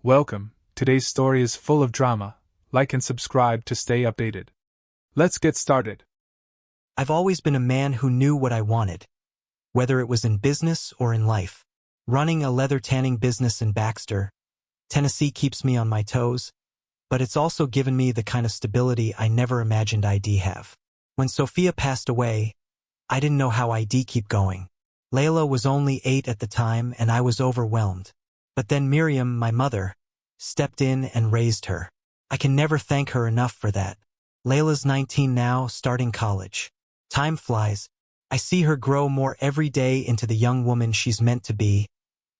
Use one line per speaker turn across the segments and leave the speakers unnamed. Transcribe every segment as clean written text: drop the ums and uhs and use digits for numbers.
Welcome, today's story is full of drama. Like and subscribe to stay updated. Let's get started.
I've always been a man who knew what I wanted, whether it was in business or in life. Running a leather tanning business in Baxter, Tennessee keeps me on my toes, but it's also given me the kind of stability I never imagined I'd have. When Sophia passed away, I didn't know how I'd keep going. Layla was only 8 at the time and I was overwhelmed. But then Miriam, my mother, stepped in and raised her. I can never thank her enough for that. Layla's 19 now, starting college. Time flies. I see her grow more every day into the young woman she's meant to be,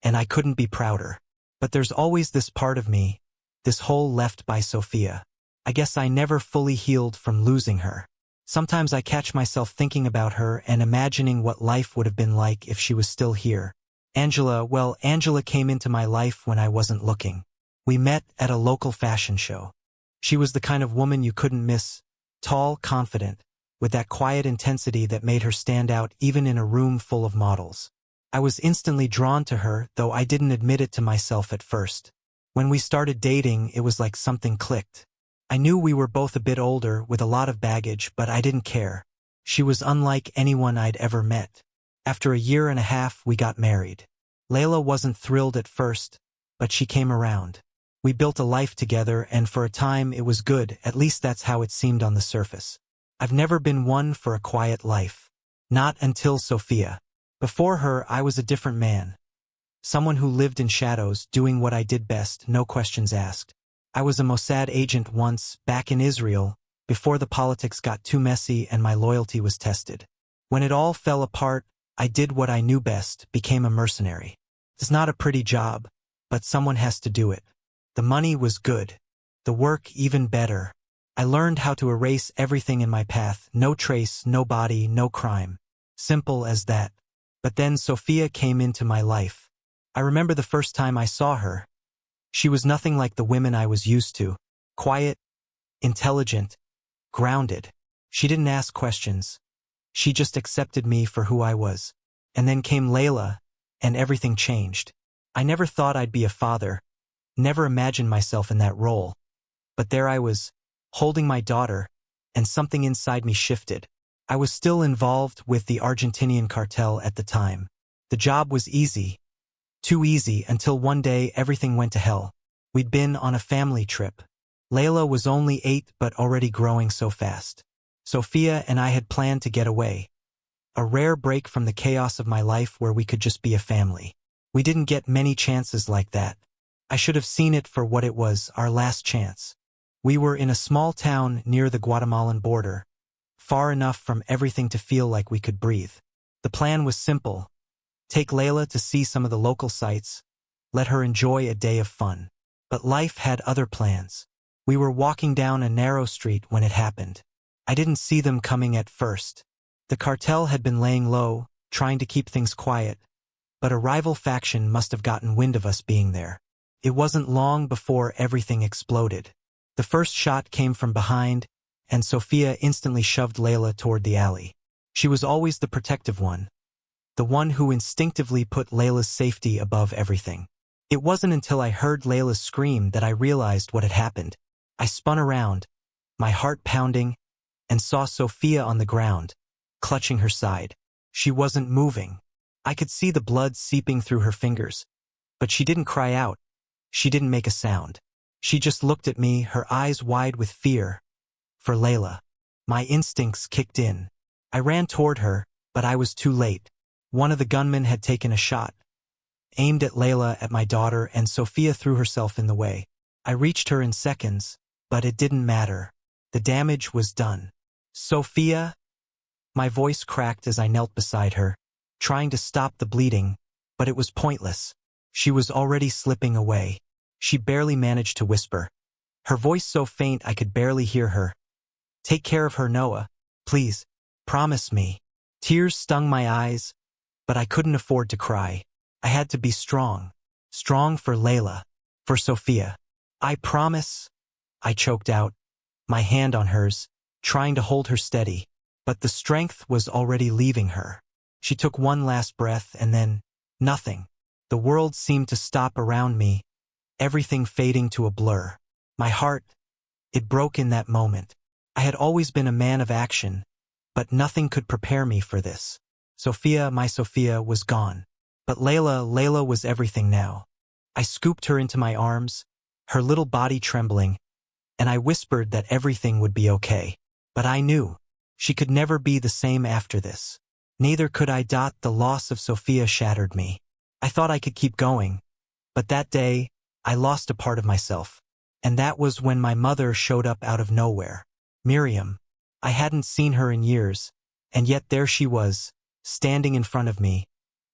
and I couldn't be prouder. But there's always this part of me, this hole left by Sophia. I guess I never fully healed from losing her. Sometimes I catch myself thinking about her and imagining what life would have been like if she was still here. Angela came into my life when I wasn't looking. We met at a local fashion show. She was the kind of woman you couldn't miss, tall, confident, with that quiet intensity that made her stand out even in a room full of models. I was instantly drawn to her, though I didn't admit it to myself at first. When we started dating, it was like something clicked. I knew we were both a bit older, with a lot of baggage, but I didn't care. She was unlike anyone I'd ever met. After a year and a half, we got married. Layla wasn't thrilled at first, but she came around. We built a life together, and for a time it was good, at least that's how it seemed on the surface. I've never been one for a quiet life. Not until Sophia. Before her, I was a different man. Someone who lived in shadows, doing what I did best, no questions asked. I was a Mossad agent once, back in Israel, before the politics got too messy and my loyalty was tested. When it all fell apart, I did what I knew best, became a mercenary. It's not a pretty job, but someone has to do it. The money was good. The work even better. I learned how to erase everything in my path, no trace, no body, no crime. Simple as that. But then Sophia came into my life. I remember the first time I saw her. She was nothing like the women I was used to. Quiet, intelligent, grounded. She didn't ask questions. She just accepted me for who I was. And then came Layla, and everything changed. I never thought I'd be a father, never imagined myself in that role. But there I was, holding my daughter, and something inside me shifted. I was still involved with the Argentinian cartel at the time. The job was easy. Too easy until one day everything went to hell. We'd been on a family trip. Layla was only 8 but already growing so fast. Sophia and I had planned to get away. A rare break from the chaos of my life where we could just be a family. We didn't get many chances like that. I should have seen it for what it was, our last chance. We were in a small town near the Guatemalan border, far enough from everything to feel like we could breathe. The plan was simple. Take Layla to see some of the local sights, let her enjoy a day of fun. But life had other plans. We were walking down a narrow street when it happened. I didn't see them coming at first. The cartel had been laying low, trying to keep things quiet, but a rival faction must have gotten wind of us being there. It wasn't long before everything exploded. The first shot came from behind, and Sophia instantly shoved Layla toward the alley. She was always the protective one, the one who instinctively put Layla's safety above everything. It wasn't until I heard Layla's scream that I realized what had happened. I spun around, my heart pounding, and saw Sophia on the ground, clutching her side. She wasn't moving. I could see the blood seeping through her fingers, but she didn't cry out. She didn't make a sound. She just looked at me, her eyes wide with fear. For Layla. My instincts kicked in. I ran toward her, but I was too late. One of the gunmen had taken a shot, aimed at Layla, at my daughter, and Sophia threw herself in the way. I reached her in seconds, but it didn't matter. The damage was done. Sophia? My voice cracked as I knelt beside her, trying to stop the bleeding, but it was pointless. She was already slipping away. She barely managed to whisper, her voice so faint I could barely hear her. Take care of her, Noah. Please. Promise me. Tears stung my eyes, but I couldn't afford to cry. I had to be strong. Strong for Layla. For Sophia. I promise. I choked out, my hand on hers, trying to hold her steady, but the strength was already leaving her. She took one last breath and then, nothing. The world seemed to stop around me, everything fading to a blur. My heart, it broke in that moment. I had always been a man of action, but nothing could prepare me for this. Sophia, my Sophia, was gone. But Layla was everything now. I scooped her into my arms, her little body trembling, and I whispered that everything would be okay. But I knew she could never be the same after this. Neither could I. The loss of Sophia shattered me. I thought I could keep going, but that day, I lost a part of myself. And that was when my mother showed up out of nowhere. Miriam. I hadn't seen her in years, and yet there she was, standing in front of me,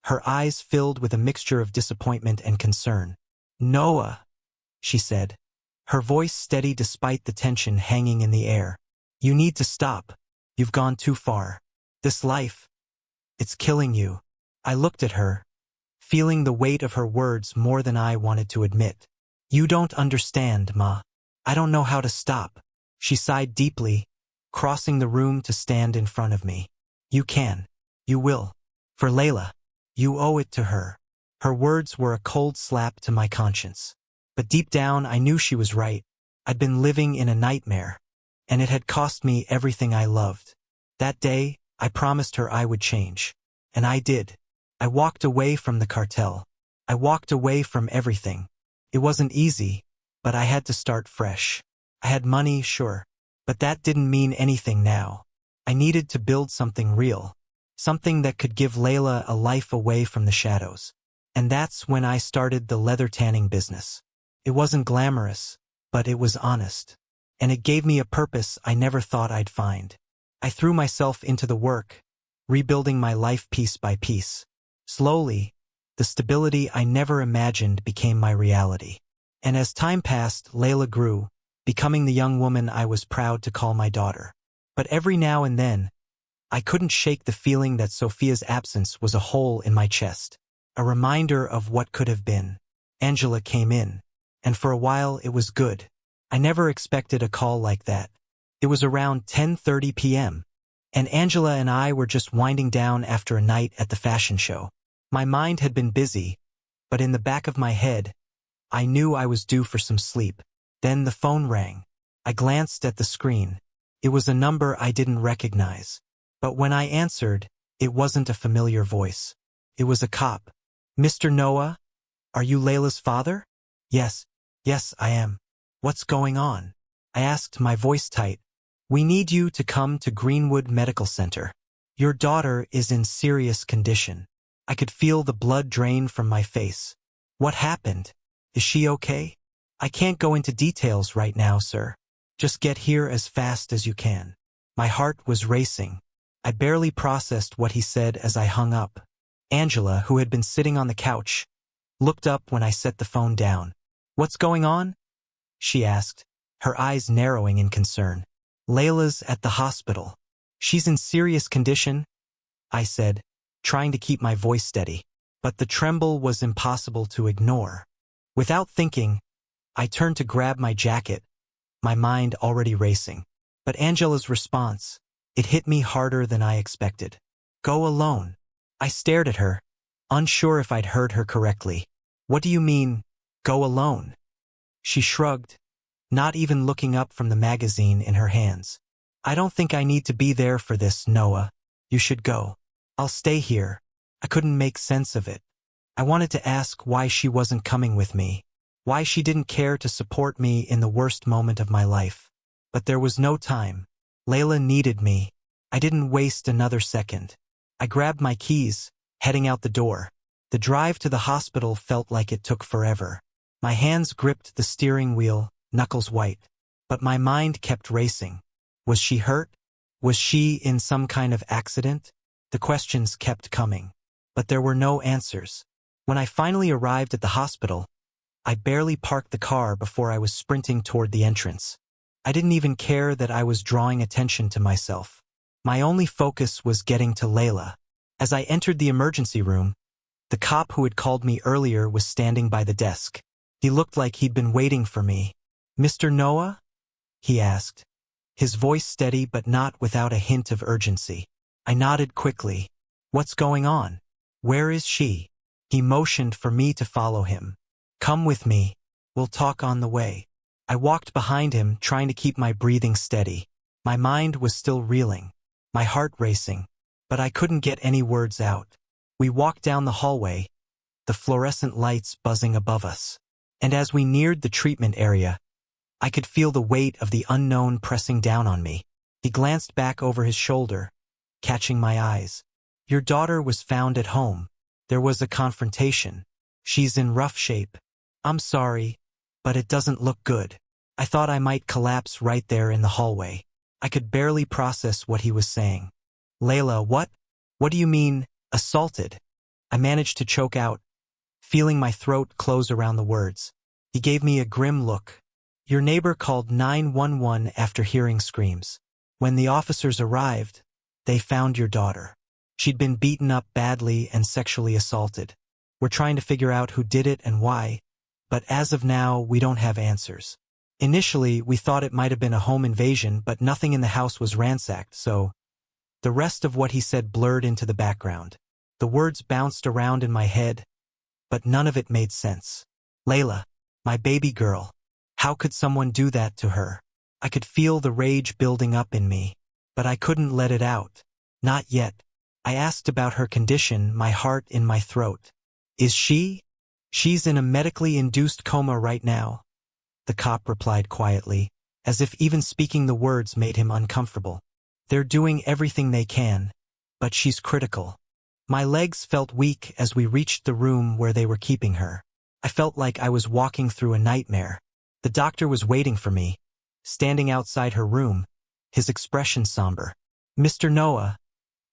her eyes filled with a mixture of disappointment and concern. "Noah," she said, her voice steady despite the tension hanging in the air. "You need to stop. You've gone too far. This life, it's killing you." I looked at her, feeling the weight of her words more than I wanted to admit. "You don't understand, Ma. I don't know how to stop." She sighed deeply, crossing the room to stand in front of me. "You can. You will. For Layla. You owe it to her." Her words were a cold slap to my conscience. But deep down I knew she was right. I'd been living in a nightmare, and it had cost me everything I loved. That day, I promised her I would change. And I did. I walked away from the cartel. I walked away from everything. It wasn't easy, but I had to start fresh. I had money, sure, but that didn't mean anything now. I needed to build something real, something that could give Layla a life away from the shadows. And that's when I started the leather tanning business. It wasn't glamorous, but it was honest. And it gave me a purpose I never thought I'd find. I threw myself into the work, rebuilding my life piece by piece. Slowly, the stability I never imagined became my reality. And as time passed, Layla grew, becoming the young woman I was proud to call my daughter. But every now and then, I couldn't shake the feeling that Sophia's absence was a hole in my chest, a reminder of what could have been. Angela came in, and for a while it was good. I never expected a call like that. It was around 10:30 p.m., and Angela and I were just winding down after a night at the fashion show. My mind had been busy, but in the back of my head, I knew I was due for some sleep. Then the phone rang. I glanced at the screen. It was a number I didn't recognize. But when I answered, it wasn't a familiar voice. It was a cop. "Mr. Noah, are you Layla's father?" Yes, I am." "What's going on?" I asked, my voice tight. "We need you to come to Greenwood Medical Center. Your daughter is in serious condition." I could feel the blood drain from my face. "What happened? Is she okay?" "I can't go into details right now, sir. Just get here as fast as you can." My heart was racing. I barely processed what he said as I hung up. Angela, who had been sitting on the couch, looked up when I set the phone down. "What's going on?" she asked, her eyes narrowing in concern. "Layla's at the hospital. She's in serious condition," I said, trying to keep my voice steady. But the tremble was impossible to ignore. Without thinking, I turned to grab my jacket, my mind already racing. But Angela's response, it hit me harder than I expected. "Go alone." I stared at her, unsure if I'd heard her correctly. "What do you mean, go alone?" She shrugged, not even looking up from the magazine in her hands. "I don't think I need to be there for this, Noah. You should go." "I'll stay here." I couldn't make sense of it. I wanted to ask why she wasn't coming with me, why she didn't care to support me in the worst moment of my life. But there was no time. Layla needed me. I didn't waste another second. I grabbed my keys, heading out the door. The drive to the hospital felt like it took forever. My hands gripped the steering wheel, knuckles white. But my mind kept racing. Was she hurt? Was she in some kind of accident? The questions kept coming. But there were no answers. When I finally arrived at the hospital, I barely parked the car before I was sprinting toward the entrance. I didn't even care that I was drawing attention to myself. My only focus was getting to Layla. As I entered the emergency room, the cop who had called me earlier was standing by the desk. He looked like he'd been waiting for me. "Mr. Noah?" he asked, his voice steady but not without a hint of urgency. I nodded quickly. "What's going on? Where is she?" He motioned for me to follow him. "Come with me." We'll talk on the way. I walked behind him, trying to keep my breathing steady. My mind was still reeling, my heart racing, but I couldn't get any words out. We walked down the hallway, the fluorescent lights buzzing above us. And as we neared the treatment area, I could feel the weight of the unknown pressing down on me. He glanced back over his shoulder, catching my eyes. Your daughter was found at home. There was a confrontation. She's in rough shape. I'm sorry, but it doesn't look good. I thought I might collapse right there in the hallway. I could barely process what he was saying. Layla, what? What do you mean, assaulted? I managed to choke out, feeling my throat close around the words. He gave me a grim look. Your neighbor called 911 after hearing screams. When the officers arrived, they found your daughter. She'd been beaten up badly and sexually assaulted. We're trying to figure out who did it and why, but as of now, we don't have answers. Initially, we thought it might have been a home invasion, but nothing in the house was ransacked, so the rest of what he said blurred into the background. The words bounced around in my head, but none of it made sense. Layla, my baby girl. How could someone do that to her? I could feel the rage building up in me, but I couldn't let it out. Not yet. I asked about her condition, my heart in my throat. Is she? She's in a medically induced coma right now. The cop replied quietly, as if even speaking the words made him uncomfortable. They're doing everything they can, but she's critical. My legs felt weak as we reached the room where they were keeping her. I felt like I was walking through a nightmare. The doctor was waiting for me, standing outside her room, his expression somber. Mr. Noah,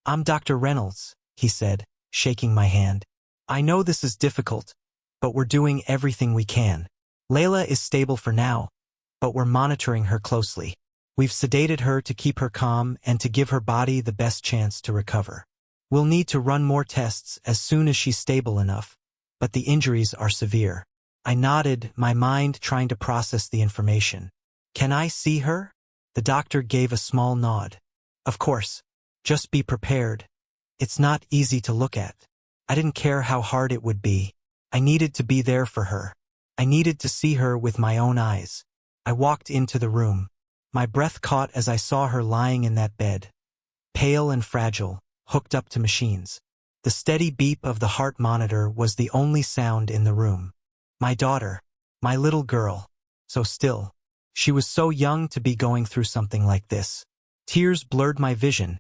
I'm Dr. Reynolds, he said, shaking my hand. I know this is difficult, but we're doing everything we can. Layla is stable for now, but we're monitoring her closely. We've sedated her to keep her calm and to give her body the best chance to recover. We'll need to run more tests as soon as she's stable enough, but the injuries are severe. I nodded, my mind trying to process the information. Can I see her? The doctor gave a small nod. Of course. Just be prepared. It's not easy to look at. I didn't care how hard it would be. I needed to be there for her. I needed to see her with my own eyes. I walked into the room. My breath caught as I saw her lying in that bed, pale and fragile, hooked up to machines. The steady beep of the heart monitor was the only sound in the room. My daughter, my little girl, so still. She was so young to be going through something like this. Tears blurred my vision,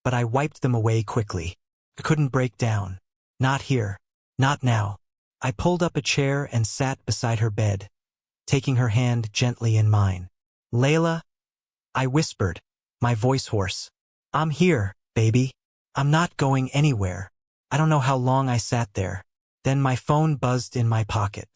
but I wiped them away quickly. I couldn't break down. Not here. Not now. I pulled up a chair and sat beside her bed, taking her hand gently in mine. Layla, I whispered, my voice hoarse. I'm here, baby. I'm not going anywhere. I don't know how long I sat there. Then my phone buzzed in my pocket.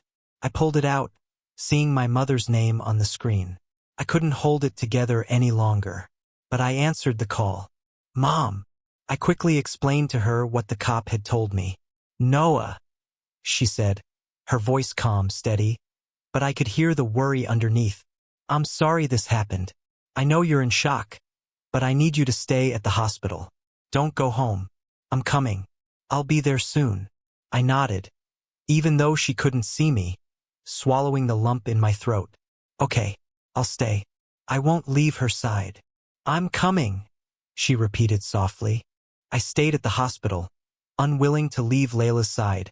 I pulled it out, seeing my mother's name on the screen. I couldn't hold it together any longer, but I answered the call. Mom. I quickly explained to her what the cop had told me. Noah, she said, her voice calm, steady, but I could hear the worry underneath. I'm sorry this happened. I know you're in shock, but I need you to stay at the hospital. Don't go home. I'm coming. I'll be there soon. I nodded, even though she couldn't see me, swallowing the lump in my throat. Okay, I'll stay. I won't leave her side. I'm coming, she repeated softly. I stayed at the hospital, unwilling to leave Layla's side,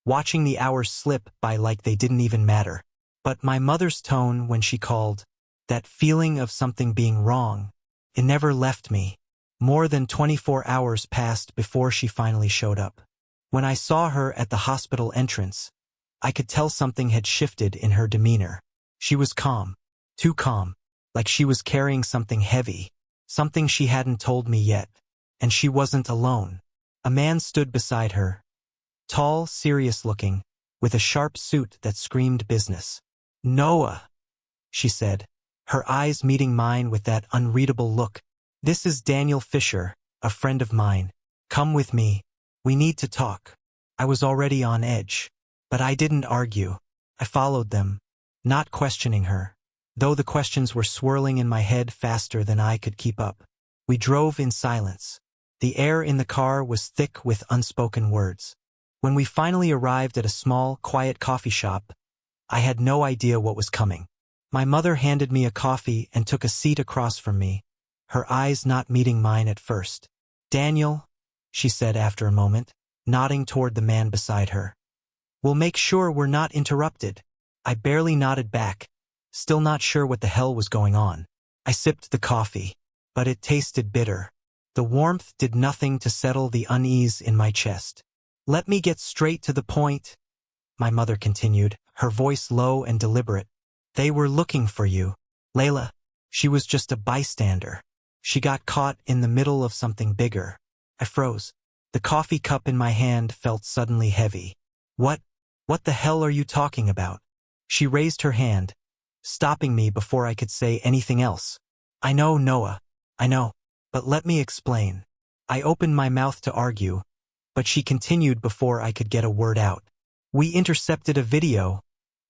watching the hours slip by like they didn't even matter. But my mother's tone when she called, that feeling of something being wrong, it never left me. More than 24 hours passed before she finally showed up. When I saw her at the hospital entrance, I could tell something had shifted in her demeanor. She was calm, too calm, like she was carrying something heavy, something she hadn't told me yet. And she wasn't alone. A man stood beside her, tall, serious-looking, with a sharp suit that screamed business. Noah, she said, her eyes meeting mine with that unreadable look. This is Daniel Fisher, a friend of mine. Come with me. We need to talk. I was already on edge, but I didn't argue. I followed them, not questioning her, though the questions were swirling in my head faster than I could keep up. We drove in silence. The air in the car was thick with unspoken words. When we finally arrived at a small, quiet coffee shop, I had no idea what was coming. My mother handed me a coffee and took a seat across from me, her eyes not meeting mine at first. "Daniel," she said after a moment, nodding toward the man beside her. "We'll make sure we're not interrupted." I barely nodded back, still not sure what the hell was going on. I sipped the coffee, but it tasted bitter. The warmth did nothing to settle the unease in my chest. "Let me get straight to the point," my mother continued, her voice low and deliberate. "They were looking for you, Layla. She was just a bystander. She got caught in the middle of something bigger." I froze. The coffee cup in my hand felt suddenly heavy. What the hell are you talking about?" She raised her hand, stopping me before I could say anything else. "I know, Noah. I know. But let me explain." I opened my mouth to argue, but she continued before I could get a word out. "We intercepted a video,"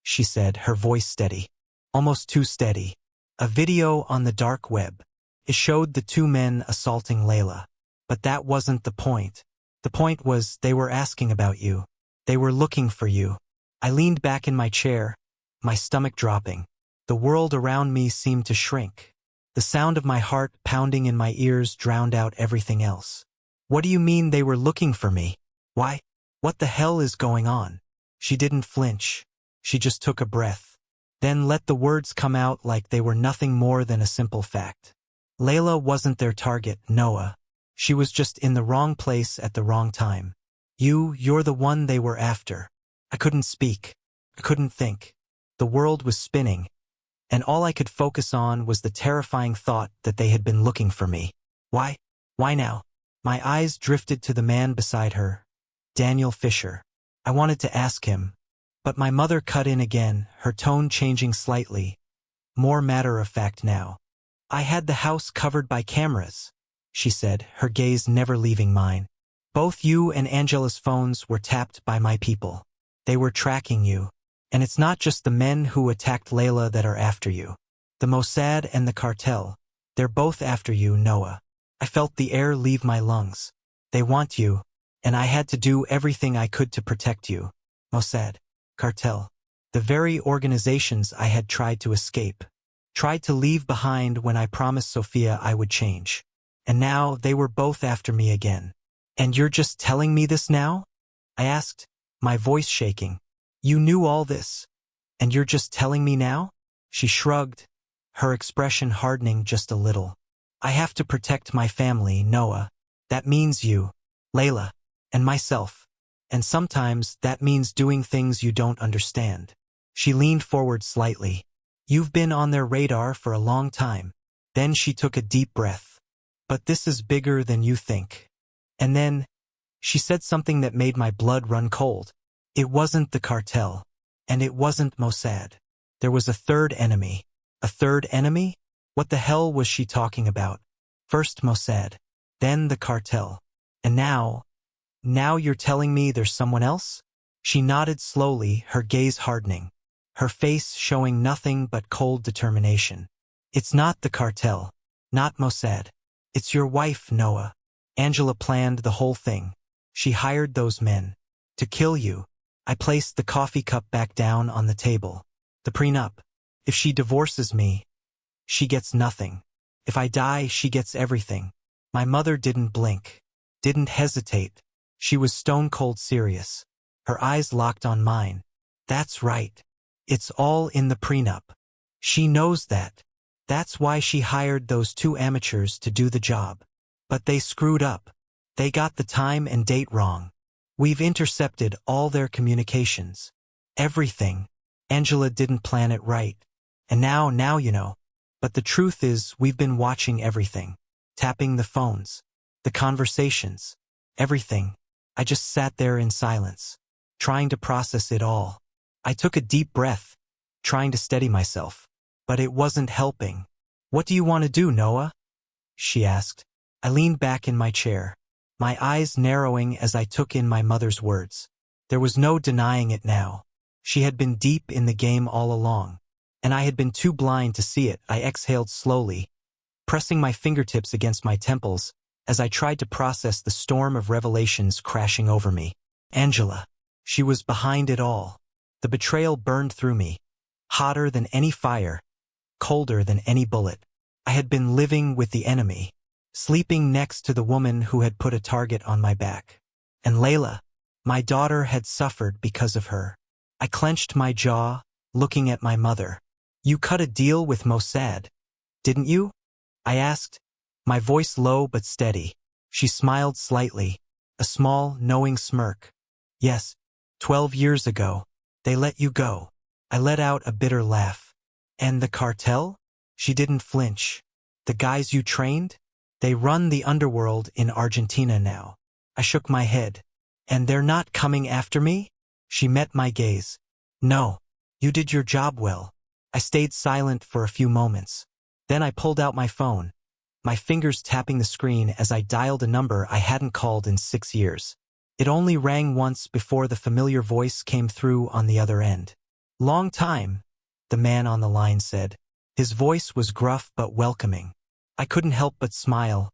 she said, her voice steady. Almost too steady. "A video on the dark web. It showed the two men assaulting Layla. But that wasn't the point. The point was they were asking about you. They were looking for you." I leaned back in my chair, my stomach dropping. The world around me seemed to shrink. The sound of my heart pounding in my ears drowned out everything else. "What do you mean they were looking for me? Why? What the hell is going on?" She didn't flinch. She just took a breath, then let the words come out like they were nothing more than a simple fact. "Layla wasn't their target, Noah. She was just in the wrong place at the wrong time. You're the one they were after." I couldn't speak. I couldn't think. The world was spinning, and all I could focus on was the terrifying thought that they had been looking for me. Why? Why now? My eyes drifted to the man beside her, Daniel Fisher. I wanted to ask him, but my mother cut in again, her tone changing slightly, more matter-of-fact now. "I had the house covered by cameras," she said, her gaze never leaving mine. "Both you and Angela's phones were tapped by my people. They were tracking you. And it's not just the men who attacked Layla that are after you. The Mossad and the cartel, they're both after you, Noah." I felt the air leave my lungs. "They want you, and I had to do everything I could to protect you." Mossad, cartel, the very organizations I had tried to escape, tried to leave behind when I promised Sophia I would change. And now they were both after me again. "And you're just telling me this now?" I asked, my voice shaking. "You knew all this, and you're just telling me now?" She shrugged, her expression hardening just a little. "I have to protect my family, Noah. That means you, Layla, and myself. And sometimes that means doing things you don't understand." She leaned forward slightly. "You've been on their radar for a long time." Then she took a deep breath. "But this is bigger than you think." And then she said something that made my blood run cold. It wasn't the cartel, and it wasn't Mossad. There was a third enemy. A third enemy? What the hell was she talking about? First Mossad, then the cartel. And now you're telling me there's someone else? She nodded slowly, her gaze hardening, her face showing nothing but cold determination. "It's not the cartel, not Mossad. It's your wife, Noah. Angela planned the whole thing. She hired those men to kill you." I placed the coffee cup back down on the table. "The prenup. If she divorces me, she gets nothing. If I die, she gets everything." My mother didn't blink, didn't hesitate. She was stone-cold serious. Her eyes locked on mine. "That's right. It's all in the prenup. She knows that. That's why she hired those two amateurs to do the job. But they screwed up. They got the time and date wrong. We've intercepted all their communications. Everything. Angela didn't plan it right. And now you know. But the truth is, we've been watching everything. Tapping the phones. The conversations. Everything." I just sat there in silence, trying to process it all. I took a deep breath, trying to steady myself. But it wasn't helping. "What do you want to do, Noah?" she asked. I leaned back in my chair, my eyes narrowing as I took in my mother's words. There was no denying it now. She had been deep in the game all along, and I had been too blind to see it. I exhaled slowly, pressing my fingertips against my temples as I tried to process the storm of revelations crashing over me. Angela. She was behind it all. The betrayal burned through me, hotter than any fire, colder than any bullet. I had been living with the enemy, sleeping next to the woman who had put a target on my back. And Layla, my daughter, had suffered because of her. I clenched my jaw, looking at my mother. "You cut a deal with Mossad, didn't you?" I asked, my voice low but steady. She smiled slightly, a small, knowing smirk. "Yes, 12 years ago. They let you go." I let out a bitter laugh. "And the cartel?" She didn't flinch. "The guys you trained? They run the underworld in Argentina now." I shook my head. "And they're not coming after me?" She met my gaze. "No. You did your job well." I stayed silent for a few moments. Then I pulled out my phone, my fingers tapping the screen as I dialed a number I hadn't called in 6 years. It only rang once before the familiar voice came through on the other end. "Long time," the man on the line said. His voice was gruff but welcoming. I couldn't help but smile,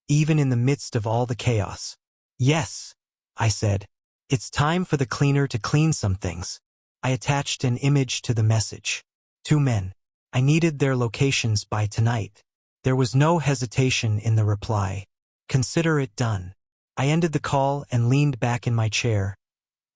even in the midst of all the chaos. "Yes," I said. "It's time for the cleaner to clean some things." I attached an image to the message. 2 men. I needed their locations by tonight. There was no hesitation in the reply. "Consider it done." I ended the call and leaned back in my chair,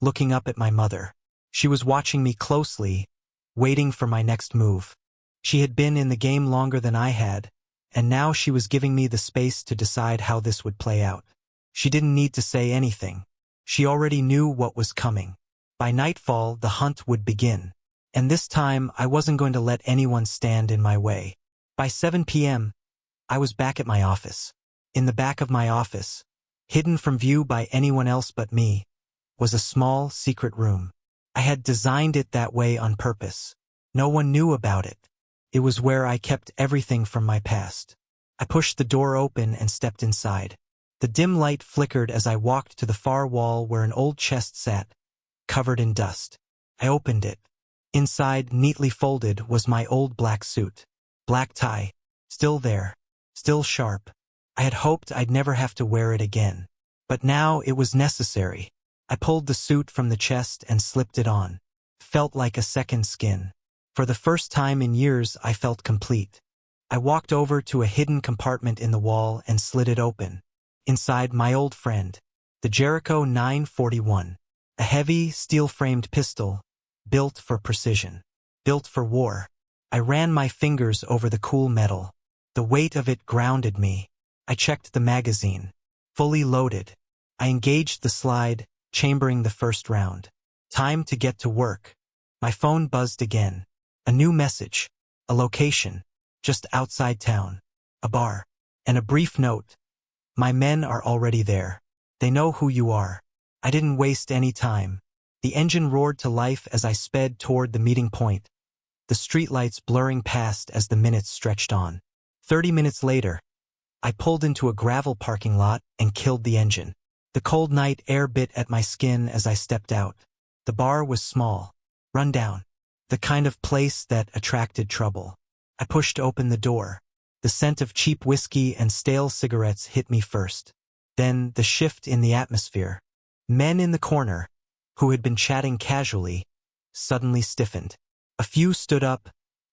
looking up at my mother. She was watching me closely, waiting for my next move. She had been in the game longer than I had, and now she was giving me the space to decide how this would play out. She didn't need to say anything. She already knew what was coming. By nightfall, the hunt would begin. And this time, I wasn't going to let anyone stand in my way. By 7 p.m., I was back at my office. In the back of my office, hidden from view by anyone else but me, was a small, secret room. I had designed it that way on purpose. No one knew about it. It was where I kept everything from my past. I pushed the door open and stepped inside. The dim light flickered as I walked to the far wall where an old chest sat, covered in dust. I opened it. Inside, neatly folded, was my old black suit. Black tie, still there, still sharp. I had hoped I'd never have to wear it again. But now it was necessary. I pulled the suit from the chest and slipped it on. Felt like a second skin. For the first time in years, I felt complete. I walked over to a hidden compartment in the wall and slid it open. Inside, my old friend, the Jericho 941, a heavy, steel-framed pistol, built for precision, built for war. I ran my fingers over the cool metal. The weight of it grounded me. I checked the magazine. Fully loaded. I engaged the slide, chambering the first round. Time to get to work. My phone buzzed again. A new message. A location. Just outside town. A bar. And a brief note. "My men are already there. They know who you are." I didn't waste any time. The engine roared to life as I sped toward the meeting point, the streetlights blurring past as the minutes stretched on. 30 minutes later, I pulled into a gravel parking lot and killed the engine. The cold night air bit at my skin as I stepped out. The bar was small, run down, the kind of place that attracted trouble. I pushed open the door. The scent of cheap whiskey and stale cigarettes hit me first. Then the shift in the atmosphere. Men in the corner, who had been chatting casually, suddenly stiffened. A few stood up,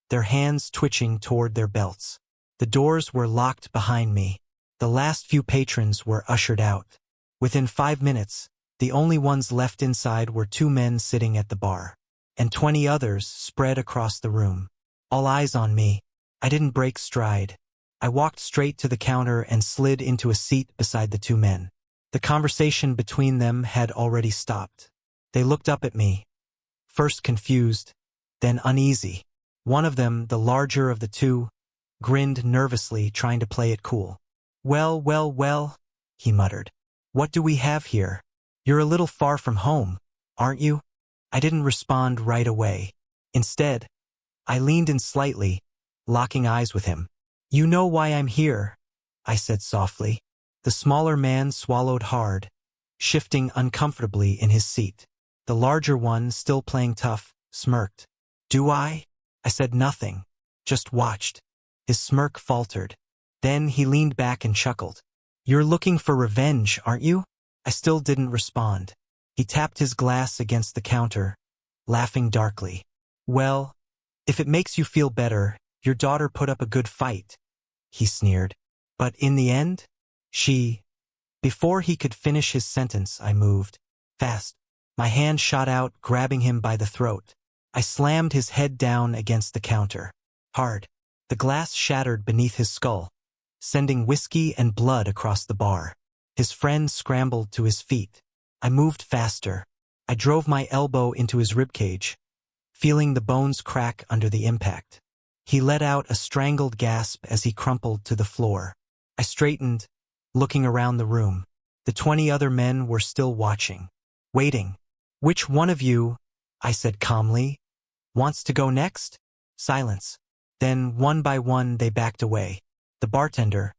their hands twitching toward their belts. The doors were locked behind me. The last few patrons were ushered out. Within 5 minutes, the only ones left inside were 2 men sitting at the bar, and 20 others spread across the room. All eyes on me. I didn't break stride. I walked straight to the counter and slid into a seat beside the 2 men. The conversation between them had already stopped. They looked up at me, first confused, then uneasy. One of them, the larger of the 2, grinned nervously, trying to play it cool. Well, well, well," he muttered. "What do we have here? You're a little far from home, aren't you?" I didn't respond right away. Instead, I leaned in slightly, locking eyes with him. "You know why I'm here," I said softly. The smaller man swallowed hard, shifting uncomfortably in his seat. The larger one, still playing tough, smirked. "Do I?" I said nothing, just watched. His smirk faltered. Then he leaned back and chuckled. "You're looking for revenge, aren't you?" I still didn't respond. He tapped his glass against the counter, laughing darkly. Well, if it makes you feel better, your daughter put up a good fight, he sneered. But in the end, she... Before he could finish his sentence, I moved. Fast. My hand shot out, grabbing him by the throat. I slammed his head down against the counter. Hard. The glass shattered beneath his skull, sending whiskey and blood across the bar. His friend scrambled to his feet. I moved faster. I drove my elbow into his ribcage, feeling the bones crack under the impact. He let out a strangled gasp as he crumpled to the floor. I straightened, looking around the room. The 20 other men were still watching, waiting. Which one of you, I said calmly, wants to go next? Silence. Then, one by one, they backed away. The bartender,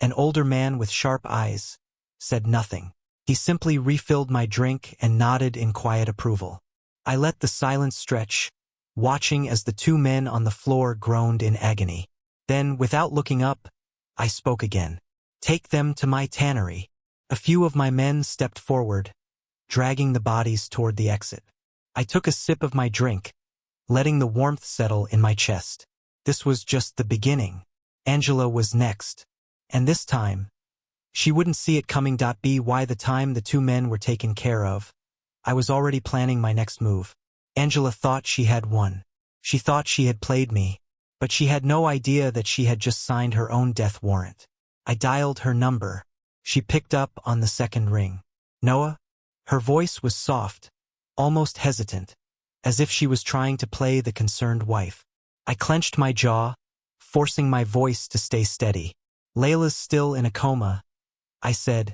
an older man with sharp eyes, said nothing. He simply refilled my drink and nodded in quiet approval. I let the silence stretch, watching as the 2 men on the floor groaned in agony. Then, without looking up, I spoke again. Take them to my tannery. A few of my men stepped forward, dragging the bodies toward the exit. I took a sip of my drink, letting the warmth settle in my chest. This was just the beginning. Angela was next. And this time, she wouldn't see it coming. By the time the 2 men were taken care of, I was already planning my next move. Angela thought she had won. She thought she had played me, but she had no idea that she had just signed her own death warrant. I dialed her number. She picked up on the second ring. Noah? Her voice was soft, almost hesitant, as if she was trying to play the concerned wife. I clenched my jaw, forcing my voice to stay steady. Layla's still in a coma, I said,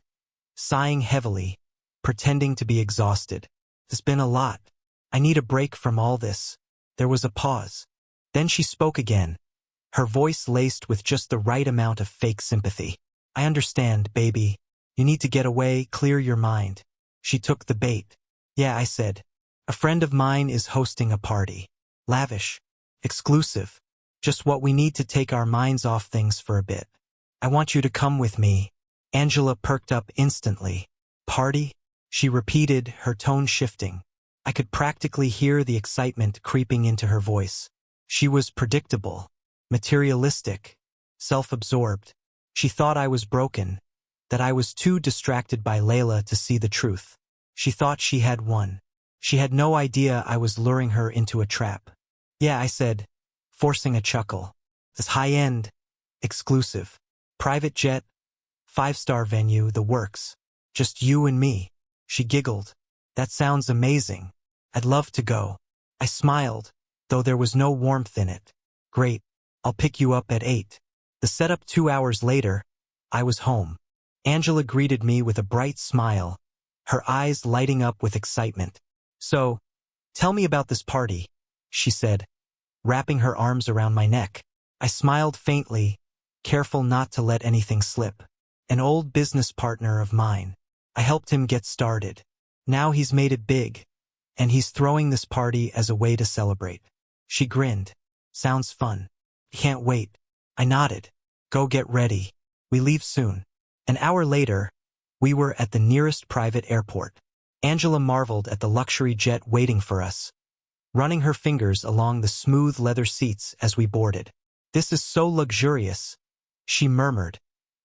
sighing heavily, pretending to be exhausted. It's been a lot. I need a break from all this. There was a pause. Then she spoke again, her voice laced with just the right amount of fake sympathy. I understand, baby. You need to get away, clear your mind. She took the bait. Yeah, I said. A friend of mine is hosting a party. Lavish. Exclusive. Just what we need to take our minds off things for a bit. I want you to come with me. Angela perked up instantly. Party? She repeated, her tone shifting. I could practically hear the excitement creeping into her voice. She was predictable, materialistic, self-absorbed. She thought I was broken, that I was too distracted by Layla to see the truth. She thought she had won. She had no idea I was luring her into a trap. Yeah, I said, forcing a chuckle. This high-end, exclusive, private jet, 5-star venue, the works. Just you and me. She giggled. That sounds amazing. I'd love to go. I smiled, though there was no warmth in it. Great. I'll pick you up at 8. The setup 2 hours later, I was home. Angela greeted me with a bright smile, her eyes lighting up with excitement. So, tell me about this party, she said, wrapping her arms around my neck. I smiled faintly, careful not to let anything slip. An old business partner of mine. I helped him get started. Now he's made it big, and he's throwing this party as a way to celebrate. She grinned. Sounds fun. Can't wait. I nodded. Go get ready. We leave soon. An hour later, we were at the nearest private airport. Angela marveled at the luxury jet waiting for us, running her fingers along the smooth leather seats as we boarded. This is so luxurious, she murmured,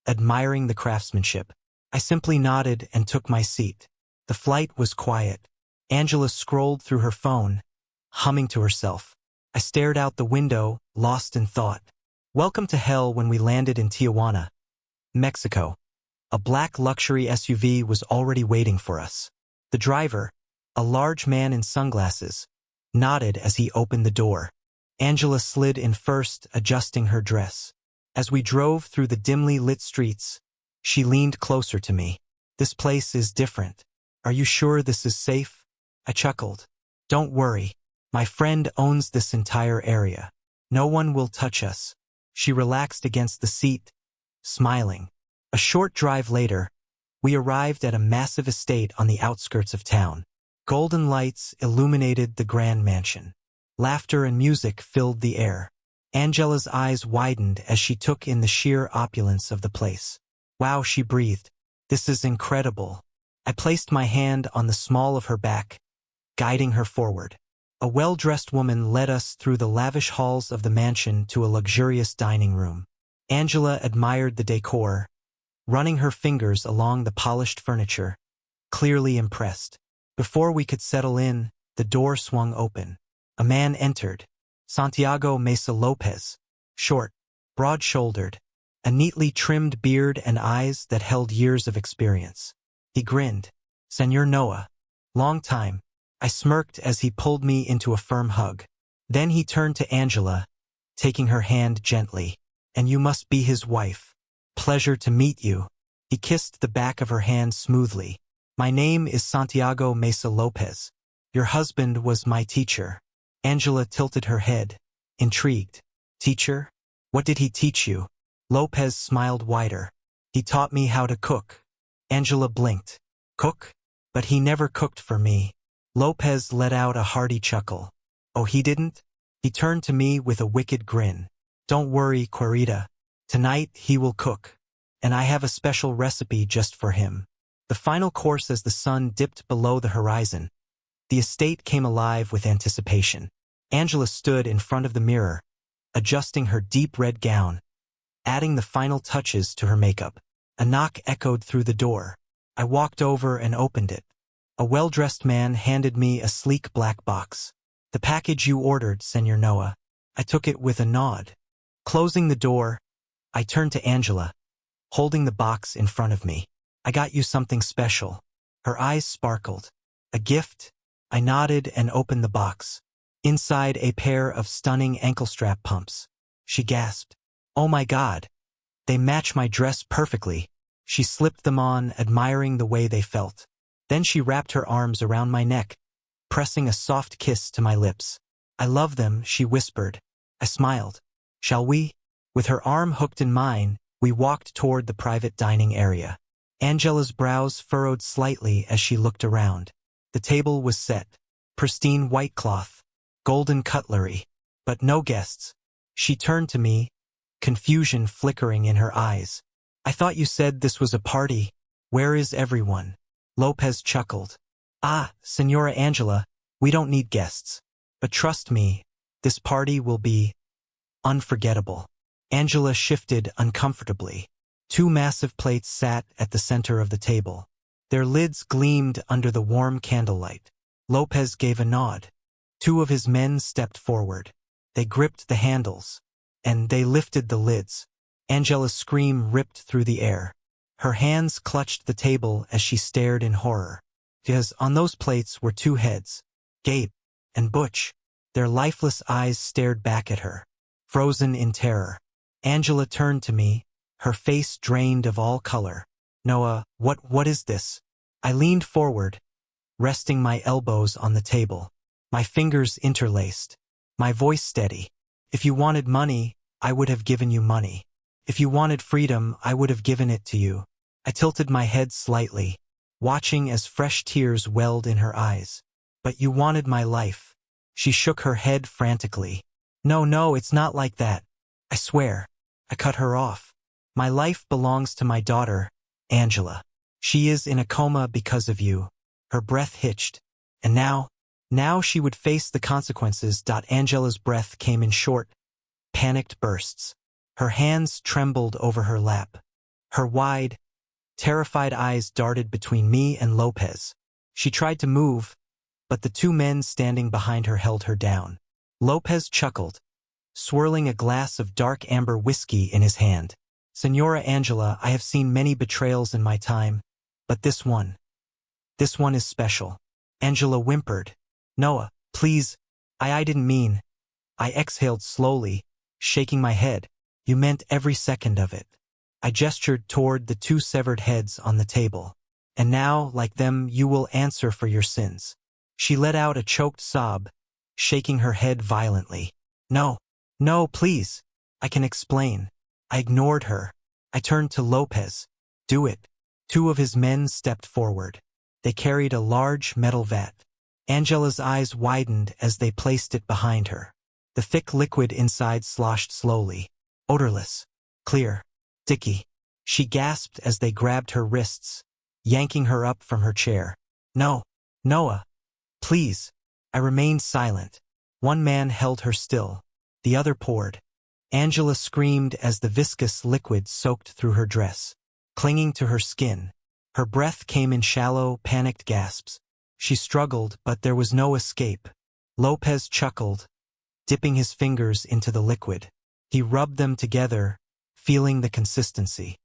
admiring the craftsmanship. I simply nodded and took my seat. The flight was quiet. Angela scrolled through her phone, humming to herself. I stared out the window, lost in thought. Welcome to hell. When we landed in Tijuana, Mexico, a black luxury SUV was already waiting for us. The driver, a large man in sunglasses, nodded as he opened the door. Angela slid in first, adjusting her dress. As we drove through the dimly lit streets, she leaned closer to me. This place is different. Are you sure this is safe? I chuckled. Don't worry. My friend owns this entire area. No one will touch us. She relaxed against the seat, smiling. A short drive later, we arrived at a massive estate on the outskirts of town. Golden lights illuminated the grand mansion. Laughter and music filled the air. Angela's eyes widened as she took in the sheer opulence of the place. Wow, she breathed. This is incredible. I placed my hand on the small of her back, guiding her forward. A well-dressed woman led us through the lavish halls of the mansion to a luxurious dining room. Angela admired the decor, running her fingers along the polished furniture, clearly impressed. Before we could settle in, the door swung open. A man entered, Santiago Mesa Lopez, short, broad-shouldered, a neatly trimmed beard and eyes that held years of experience. He grinned. "Señor Noah. Long time." I smirked as he pulled me into a firm hug. Then he turned to Angela, taking her hand gently. "And you must be his wife. Pleasure to meet you." He kissed the back of her hand smoothly. "My name is Santiago Mesa Lopez. Your husband was my teacher." Angela tilted her head, intrigued. "Teacher? What did he teach you?" Lopez smiled wider. "He taught me how to cook." Angela blinked. "Cook? But he never cooked for me." Lopez let out a hearty chuckle. "Oh, he didn't?" He turned to me with a wicked grin. "Don't worry, Querida. Tonight he will cook. And I have a special recipe just for him." The final course as the sun dipped below the horizon. The estate came alive with anticipation. Angela stood in front of the mirror, adjusting her deep red gown, adding the final touches to her makeup. A knock echoed through the door. I walked over and opened it. A well-dressed man handed me a sleek black box. "The package you ordered, Señor Noah." I took it with a nod. Closing the door, I turned to Angela, holding the box in front of me. "I got you something special." Her eyes sparkled. "A gift?" I nodded and opened the box. Inside, a pair of stunning ankle-strap pumps. She gasped. "Oh my God! They match my dress perfectly." She slipped them on, admiring the way they felt. Then she wrapped her arms around my neck, pressing a soft kiss to my lips. "I love them," she whispered. I smiled. "Shall we?" With her arm hooked in mine, we walked toward the private dining area. Angela's brows furrowed slightly as she looked around. The table was set. Pristine white cloth, golden cutlery, but no guests. She turned to me, confusion flickering in her eyes. "I thought you said this was a party. Where is everyone?" Lopez chuckled. "Ah, Senora Angela, we don't need guests. But trust me, this party will be unforgettable." Angela shifted uncomfortably. Two massive plates sat at the center of the table. Their lids gleamed under the warm candlelight. Lopez gave a nod. Two of his men stepped forward. They gripped the handles, and they lifted the lids. Angela's scream ripped through the air. Her hands clutched the table as she stared in horror. Because on those plates were two heads, Gabe and Butch. Their lifeless eyes stared back at her, frozen in terror. Angela turned to me, her face drained of all color. "Noah, what is this?" I leaned forward, resting my elbows on the table, my fingers interlaced, my voice steady. "If you wanted money, I would have given you money. If you wanted freedom, I would have given it to you." I tilted my head slightly, watching as fresh tears welled in her eyes. "But you wanted my life." She shook her head frantically. No, it's not like that. I swear." I cut her off. "My life belongs to my daughter, Angela. She is in a coma because of you." Her breath hitched. "And now she would face the consequences." Angela's breath came in short, panicked bursts. Her hands trembled over her lap. Her wide, terrified eyes darted between me and Lopez. She tried to move, but the two men standing behind her held her down. Lopez chuckled, swirling a glass of dark amber whiskey in his hand. "Senora Angela, I have seen many betrayals in my time, but this one is special." Angela whimpered. "Noah, please, I didn't mean." I exhaled slowly, shaking my head. "You meant every second of it." I gestured toward the two severed heads on the table. "And now, like them, you will answer for your sins." She let out a choked sob, shaking her head violently. No, please. I can explain." I ignored her. I turned to Lopez. "Do it." Two of his men stepped forward. They carried a large metal vat. Angela's eyes widened as they placed it behind her. The thick liquid inside sloshed slowly. Odorless. Clear. Sticky. She gasped as they grabbed her wrists, yanking her up from her chair. "No, Noah. Please." I remained silent. One man held her still. The other poured. Angela screamed as the viscous liquid soaked through her dress, clinging to her skin. Her breath came in shallow, panicked gasps. She struggled, but there was no escape. Lopez chuckled, dipping his fingers into the liquid. He rubbed them together, feeling the consistency.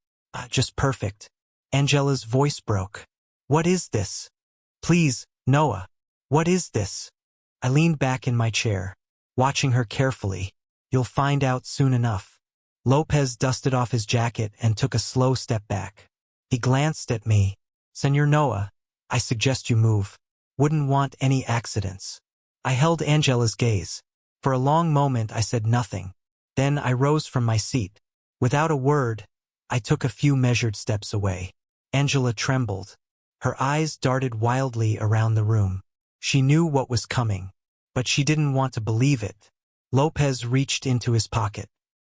Just perfect. Angela's voice broke. What is this? Please, Noah. What is this? I leaned back in my chair, watching her carefully. You'll find out soon enough. Lopez dusted off his jacket and took a slow step back. He glanced at me. Senor Noah, I suggest you move. Wouldn't want any accidents. I held Angela's gaze. For a long moment I said nothing. Then I rose from my seat. Without a word, I took a few measured steps away. Angela trembled. Her eyes darted wildly around the room. She knew what was coming, but she didn't want to believe it. Lopez reached into his pocket,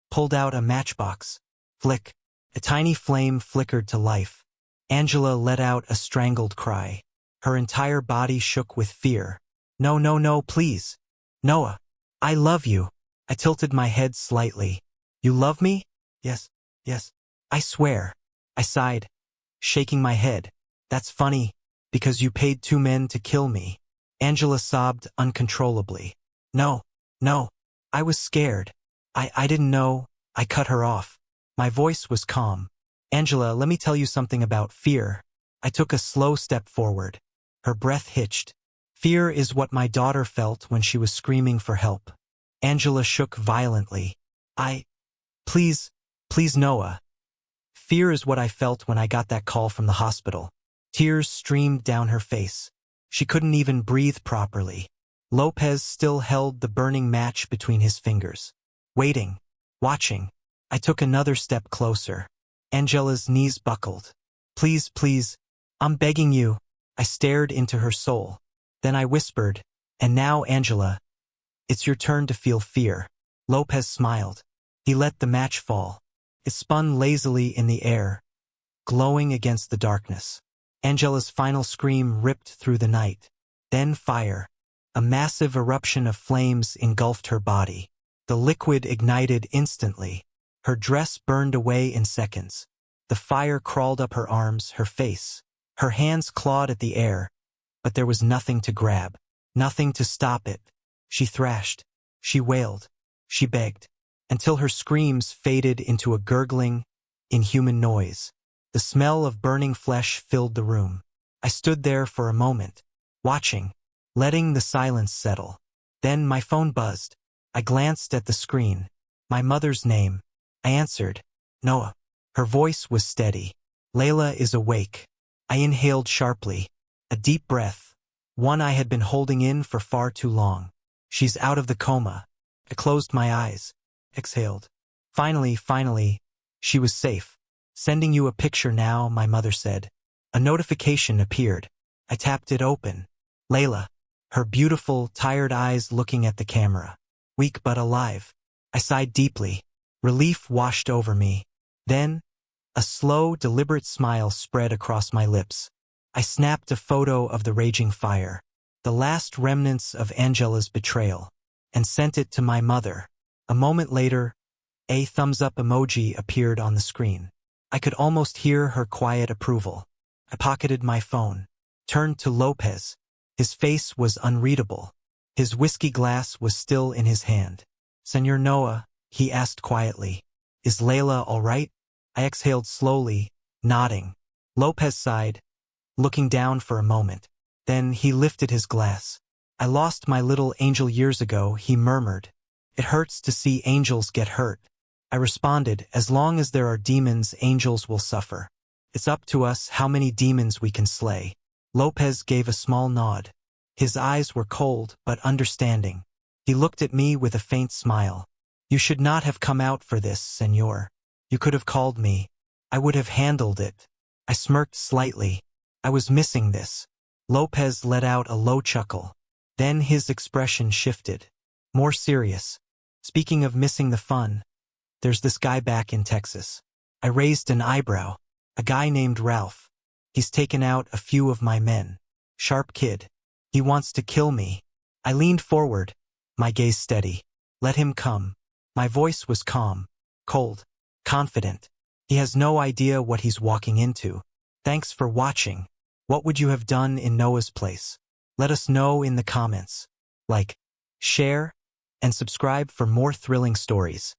pulled out a matchbox. Flick. A tiny flame flickered to life. Angela let out a strangled cry. Her entire body shook with fear. No, no, no, please. Noah, I love you. I tilted my head slightly. You love me? Yes, yes. I swear. I sighed, shaking my head. That's funny, because you paid 2 men to kill me. Angela sobbed uncontrollably. No, no. I was scared. I didn't know. I cut her off. My voice was calm. Angela, let me tell you something about fear. I took a slow step forward. Her breath hitched. Fear is what my daughter felt when she was screaming for help. Angela shook violently. Please Noah. Fear is what I felt when I got that call from the hospital. Tears streamed down her face. She couldn't even breathe properly. Lopez still held the burning match between his fingers. Waiting, watching. I took another step closer. Angela's knees buckled. Please, please, I'm begging you. I stared into her soul. Then I whispered, and now, Angela, it's your turn to feel fear. Lopez smiled. He let the match fall. It spun lazily in the air, glowing against the darkness. Angela's final scream ripped through the night. Then fire. A massive eruption of flames engulfed her body. The liquid ignited instantly. Her dress burned away in seconds. The fire crawled up her arms, her face. Her hands clawed at the air, but there was nothing to grab, nothing to stop it. She thrashed. She wailed. She begged, until her screams faded into a gurgling, inhuman noise. The smell of burning flesh filled the room. I stood there for a moment, watching, letting the silence settle. Then my phone buzzed. I glanced at the screen. My mother's name. I answered. Noah. Her voice was steady. Layla is awake. I inhaled sharply. A deep breath. One I had been holding in for far too long. She's out of the coma. I closed my eyes. Exhaled. Finally, she was safe. Sending you a picture now, my mother said. A notification appeared. I tapped it open. Layla. Her beautiful, tired eyes looking at the camera. Weak but alive. I sighed deeply. Relief washed over me. Then, a slow, deliberate smile spread across my lips. I snapped a photo of the raging fire, the last remnants of Angela's betrayal, and sent it to my mother. A moment later, a thumbs-up emoji appeared on the screen. I could almost hear her quiet approval. I pocketed my phone, turned to Lopez. His face was unreadable. His whiskey glass was still in his hand. Senor Noah, he asked quietly, is Layla all right? I exhaled slowly, nodding. Lopez sighed, looking down for a moment. Then he lifted his glass. I lost my little angel years ago, he murmured. It hurts to see angels get hurt. I responded, as long as there are demons, angels will suffer. It's up to us how many demons we can slay. Lopez gave a small nod. His eyes were cold but understanding. He looked at me with a faint smile. You should not have come out for this, senor. You could have called me. I would have handled it. I smirked slightly. I was missing this. Lopez let out a low chuckle. Then his expression shifted. More serious. Speaking of missing the fun, there's this guy back in Texas. I raised an eyebrow. A guy named Ralph. He's taken out a few of my men. Sharp kid. He wants to kill me. I leaned forward, my gaze steady. Let him come. My voice was calm, cold, confident. He has no idea what he's walking into. Thanks for watching. What would you have done in Noah's place? Let us know in the comments. Like, share, and subscribe for more thrilling stories.